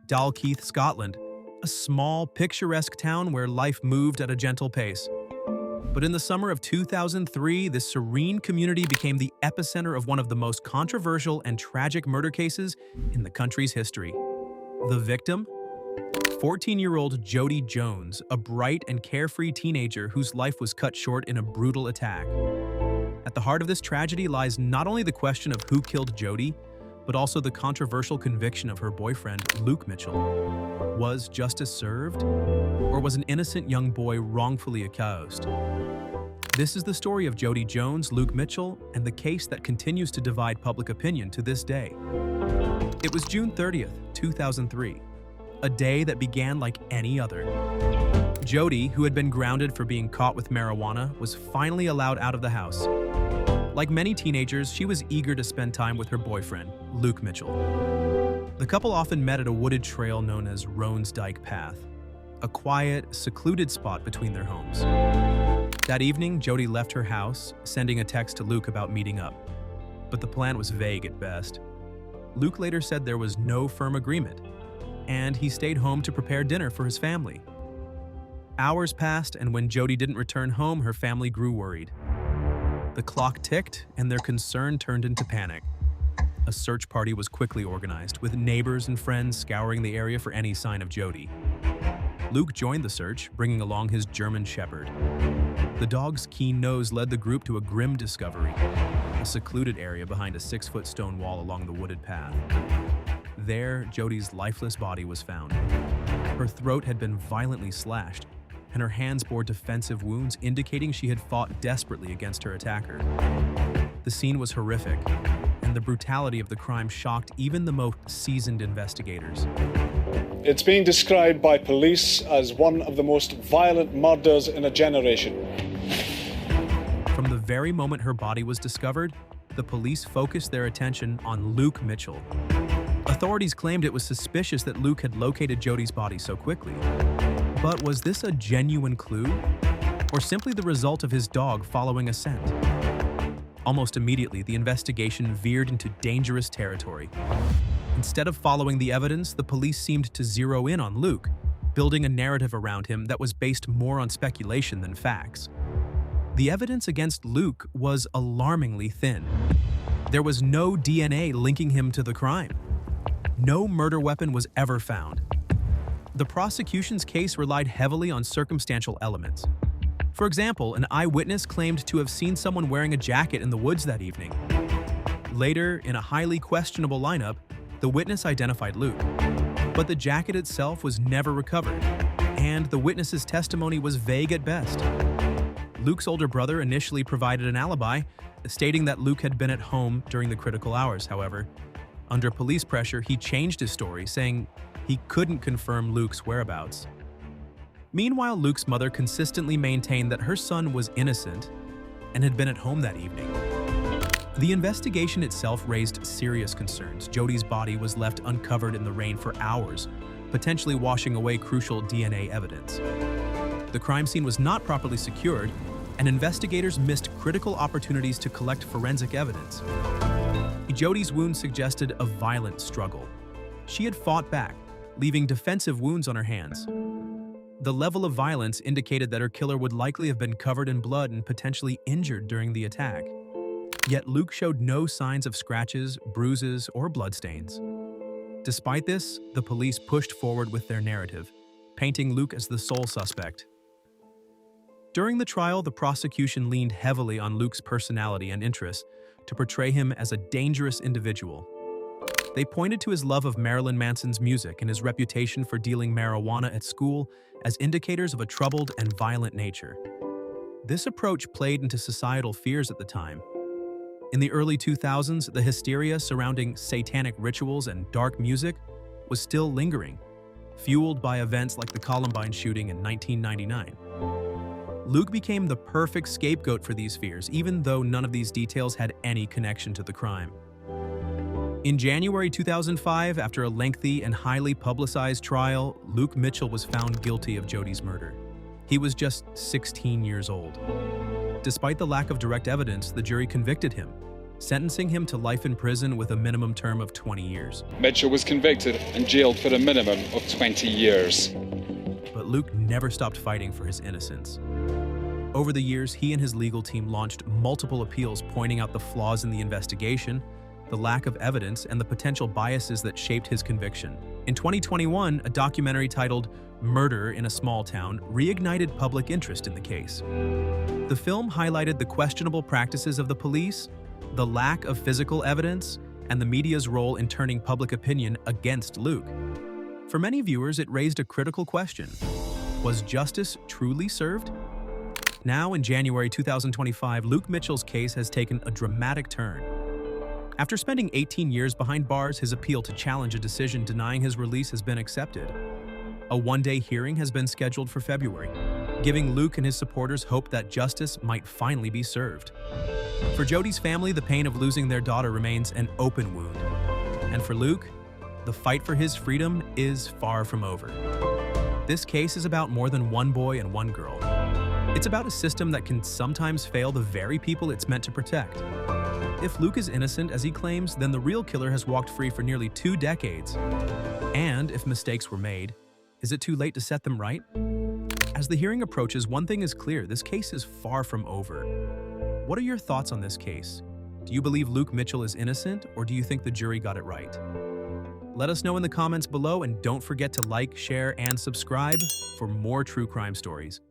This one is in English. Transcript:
Dalkeith, Scotland, a small, picturesque town where life moved at a gentle pace. But in the summer of 2003, this serene community became the epicenter of one of the most controversial and tragic murder cases in the country's history. The victim? 14-year-old Jodi Jones, a bright and carefree teenager whose life was cut short in a brutal attack. At the heart of this tragedy lies not only the question of who killed Jodi, but also the controversial conviction of her boyfriend, Luke Mitchell. Was justice served? Or was an innocent young boy wrongfully accused? This is the story of Jodi Jones, Luke Mitchell, and the case that continues to divide public opinion to this day. It was June 30th, 2003, a day that began like any other. Jodi, who had been grounded for being caught with marijuana, was finally allowed out of the house. Like many teenagers, she was eager to spend time with her boyfriend, Luke Mitchell. The couple often met at a wooded trail known as Roan's Dyke Path, a quiet, secluded spot between their homes. That evening, Jodi left her house, sending a text to Luke about meeting up. But the plan was vague at best. Luke later said there was no firm agreement, and he stayed home to prepare dinner for his family. Hours passed, and when Jodi didn't return home, her family grew worried. The clock ticked, and their concern turned into panic. A search party was quickly organized, with neighbors and friends scouring the area for any sign of Jodi. Luke joined the search, bringing along his German Shepherd. The dog's keen nose led the group to a grim discovery, a secluded area behind a 6-foot stone wall along the wooded path. There, Jodi's lifeless body was found. Her throat had been violently slashed, and her hands bore defensive wounds indicating she had fought desperately against her attacker. The scene was horrific, and the brutality of the crime shocked even the most seasoned investigators. It's being described by police as one of the most violent murders in a generation. From the very moment her body was discovered, the police focused their attention on Luke Mitchell. Authorities claimed it was suspicious that Luke had located Jodi's body so quickly. But was this a genuine clue, or simply the result of his dog following a scent? Almost immediately, the investigation veered into dangerous territory. Instead of following the evidence, the police seemed to zero in on Luke, building a narrative around him that was based more on speculation than facts. The evidence against Luke was alarmingly thin. There was no DNA linking him to the crime. No murder weapon was ever found. The prosecution's case relied heavily on circumstantial elements. For example, an eyewitness claimed to have seen someone wearing a jacket in the woods that evening. Later, in a highly questionable lineup, the witness identified Luke. But the jacket itself was never recovered, and the witness's testimony was vague at best. Luke's older brother initially provided an alibi, stating that Luke had been at home during the critical hours. However, under police pressure, he changed his story, saying he couldn't confirm Luke's whereabouts. Meanwhile, Luke's mother consistently maintained that her son was innocent and had been at home that evening. The investigation itself raised serious concerns. Jodi's body was left uncovered in the rain for hours, potentially washing away crucial DNA evidence. The crime scene was not properly secured, and investigators missed critical opportunities to collect forensic evidence. Jodi's wounds suggested a violent struggle. She had fought back, leaving defensive wounds on her hands. The level of violence indicated that her killer would likely have been covered in blood and potentially injured during the attack. Yet Luke showed no signs of scratches, bruises, or bloodstains. Despite this, the police pushed forward with their narrative, painting Luke as the sole suspect. During the trial, the prosecution leaned heavily on Luke's personality and interests to portray him as a dangerous individual. They pointed to his love of Marilyn Manson's music and his reputation for dealing marijuana at school as indicators of a troubled and violent nature. This approach played into societal fears at the time. In the early 2000s, the hysteria surrounding satanic rituals and dark music was still lingering, fueled by events like the Columbine shooting in 1999. Luke became the perfect scapegoat for these fears, even though none of these details had any connection to the crime. In January 2005, after a lengthy and highly publicized trial, Luke Mitchell was found guilty of Jodi's murder. He was just 16 years old. Despite the lack of direct evidence, the jury convicted him, sentencing him to life in prison with a minimum term of 20 years. Mitchell was convicted and jailed for a minimum of 20 years. But Luke never stopped fighting for his innocence. Over the years, he and his legal team launched multiple appeals pointing out the flaws in the investigation, the lack of evidence, and the potential biases that shaped his conviction. In 2021, a documentary titled Murder in a Small Town reignited public interest in the case. The film highlighted the questionable practices of the police, the lack of physical evidence, and the media's role in turning public opinion against Luke. For many viewers, it raised a critical question. Was justice truly served? Now, in January 2025, Luke Mitchell's case has taken a dramatic turn. After spending 18 years behind bars, his appeal to challenge a decision denying his release has been accepted. A one-day hearing has been scheduled for February, giving Luke and his supporters hope that justice might finally be served. For Jodi's family, the pain of losing their daughter remains an open wound. And for Luke, the fight for his freedom is far from over. This case is about more than one boy and one girl. It's about a system that can sometimes fail the very people it's meant to protect. If Luke is innocent, as he claims, then the real killer has walked free for nearly 2 decades. And if mistakes were made, is it too late to set them right? As the hearing approaches, one thing is clear: this case is far from over. What are your thoughts on this case? Do you believe Luke Mitchell is innocent, or do you think the jury got it right? Let us know in the comments below, and don't forget to like, share, and subscribe for more true crime stories.